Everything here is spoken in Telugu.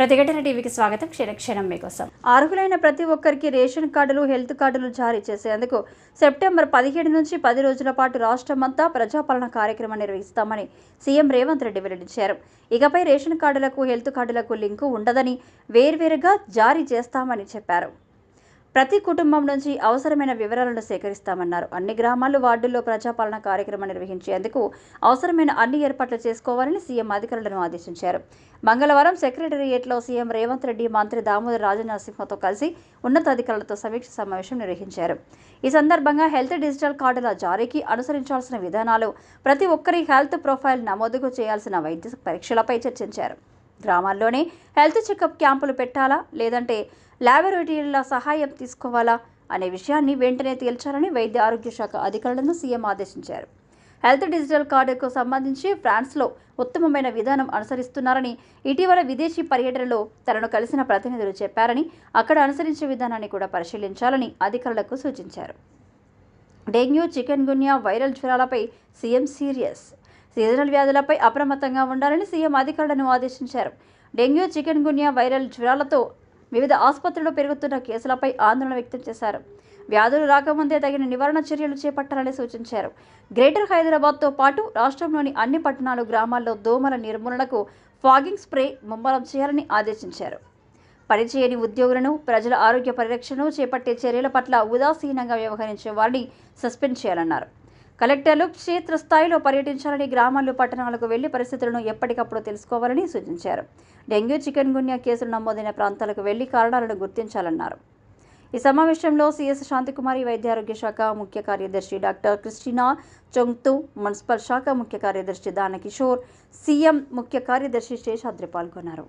ప్రతిఘటన టీవీకి స్వాగతం. క్షణక్షణం మీకోసం. అర్హులైన ప్రతి ఒక్కరికి రేషన్ కార్డులు, హెల్త్ కార్డులు జారీ చేసేందుకు సెప్టెంబర్ 17 నుంచి 10 రోజుల పాటు రాష్ట్రమంతా ప్రజాపాలన కార్యక్రమం నిర్వహిస్తామని సీఎం రేవంత్ రెడ్డి వెల్లడించారు. ఇకపై రేషన్ కార్డులకు, హెల్త్ కార్డులకు లింకు ఉండదని, వేర్వేరుగా జారీ చేస్తామని చెప్పారు. ప్రతి కుటుంబం నుంచి అవసరమైన వివరాలను సేకరిస్తామన్నారు. అన్ని గ్రామాలు, వార్డుల్లో ప్రజాపాలన కార్యక్రమం నిర్వహించేందుకు అవసరమైన అన్ని ఏర్పాట్లు చేసుకోవాలని సీఎం అధికారులను ఆదేశించారు. మంగళవారం సెక్రటేరియట్లో సీఎం రేవంత్ రెడ్డి మంత్రి దామోదర రాజనరసింహతో కలిసి ఉన్నతాధికారులతో సమీక్ష సమావేశం నిర్వహించారు. ఈ సందర్భంగా హెల్త్ డిజిటల్ కార్డుల జారీకి అనుసరించాల్సిన విధానాలు, ప్రతి ఒక్కరి హెల్త్ ప్రొఫైల్ నమోదుకు చేయాల్సిన వైద్య పరీక్షలపై చర్చించారు. గ్రామాల్లోనే హెల్త్ చెకప్ క్యాంపులు పెట్టాలా, లేదంటే ల్యాబొరేటరీల సహాయం తీసుకోవాలా అనే విషయాన్ని వెంటనే తేల్చాలని వైద్య ఆరోగ్య శాఖ అధికారులను సీఎం ఆదేశించారు. హెల్త్ డిజిటల్ కార్డుకు సంబంధించి ఫ్రాన్స్లో ఉత్తమమైన విధానం అనుసరిస్తున్నారని, ఇటీవల విదేశీ పర్యటనలో తనను కలిసిన ప్రతినిధులు చెప్పారని, అక్కడ అనుసరించే విధానాన్ని కూడా పరిశీలించాలని అధికారులకు సూచించారు. డెంగ్యూ, చికెన్ గున్యా, వైరల్ జ్వరాలపై సీఎం సీరియస్. సీజనల్ వ్యాధులపై అప్రమత్తంగా ఉండాలని సీఎం అధికారులను ఆదేశించారు. డెంగ్యూ, చికెన్ గున్యా, వైరల్ జ్వరాలతో వివిధ ఆసుపత్రుల్లో పెరుగుతున్న కేసులపై ఆందోళన వ్యక్తం చేశారు. వ్యాధులు రాకముందే తగిన నివారణ చర్యలు చేపట్టాలని సూచించారు. గ్రేటర్ హైదరాబాద్తో పాటు రాష్ట్రంలోని అన్ని పట్టణాలు, గ్రామాల్లో దోమల నిర్మూలనకు ఫాగింగ్ స్ప్రే ముమ్మరం చేయాలని ఆదేశించారు. పనిచేయని ఉద్యోగులను, ప్రజల ఆరోగ్య పరిరక్షణను చేపట్టే చర్యల పట్ల ఉదాసీనంగా వ్యవహరించే వారిని సస్పెండ్ చేయాలన్నారు. కలెక్టర్లు క్షేత్రస్థాయిలో పర్యటించాలని, గ్రామాలు, పట్టణాలకు వెళ్లి పరిస్థితులను ఎప్పటికప్పుడు తెలుసుకోవాలని సూచించారు. డెంగ్యూ, చికెన్ గున్యా కేసులు నమోదైన ప్రాంతాలకు వెళ్లి కారణాలను గుర్తించాలన్నారు. ఈ సమావేశంలో సీఎస్ శాంతికుమారి, వైద్య ఆరోగ్య శాఖ ముఖ్య కార్యదర్శి డాక్టర్ క్రిస్టినా చొంగ్తు, మున్సిపల్ శాఖ ముఖ్య కార్యదర్శి దానకిషోర్, సీఎం ముఖ్య కార్యదర్శి శేషాద్రి పాల్గొన్నారు.